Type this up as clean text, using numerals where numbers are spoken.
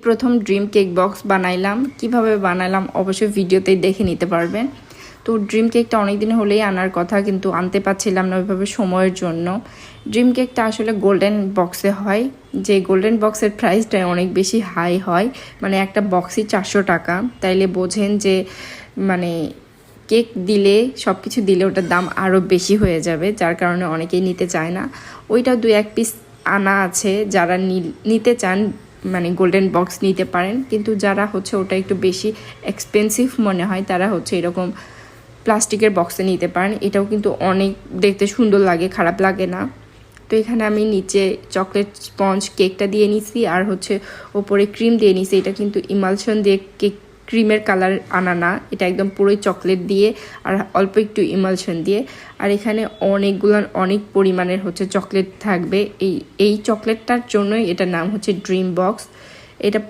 প্রথম dream cake box বানাইলাম। কিভাবে বানাইলাম অবশ্যই ভিডিওতেই দেখে নিতে পারবেন। তো ড্রিম কেকটা অনেক দিন হলেই আনার কথা, কিন্তু আনতে পারছিলাম না ওইভাবে সময়ের জন্য। ড্রিম কেকটা আসলে গোল্ডেন বক্সে হয়, যে গোল্ডেন বক্সের প্রাইসটা অনেক বেশি হাই হয়, মানে একটা বক্সই 400 টাকা। তাইলে বোঝেন যে মানে কেক দিলে সব কিছু দিলে ওটার দাম আরও বেশি হয়ে যাবে, যার কারণে অনেকেই নিতে চায় না। ওইটা 2-1 পিস আনা আছে, যারা নিতে চান মানে গোল্ডেন বক্স নিতে পারেন, কিন্তু যারা হচ্ছে ওটা একটু বেশি এক্সপেন্সিভ মনে হয় তারা হচ্ছে এরকম প্লাস্টিকের বক্সে নিতে পারেন। এটাও কিন্তু অনেক দেখতে সুন্দর লাগে, খারাপ লাগে না। তো এখানে আমি নিচে চকলেট স্পঞ্জ কেকটা দিয়ে নিছি, আর হচ্ছে ওপরে ক্রিম দিয়ে নিছি। এটা কিন্তু ইমালশন দিয়ে কেক, ক্রিমের কালার আনা না, এটা একদম পুরোই চকলেট দিয়ে আর অল্প একটু ইমালশন দিয়ে। আর এখানে অনেক পরিমাণের হচ্ছে চকলেট থাকবে। এই চকলেটটার জন্যই এটার নাম হচ্ছে ড্রিম বক্স। এটা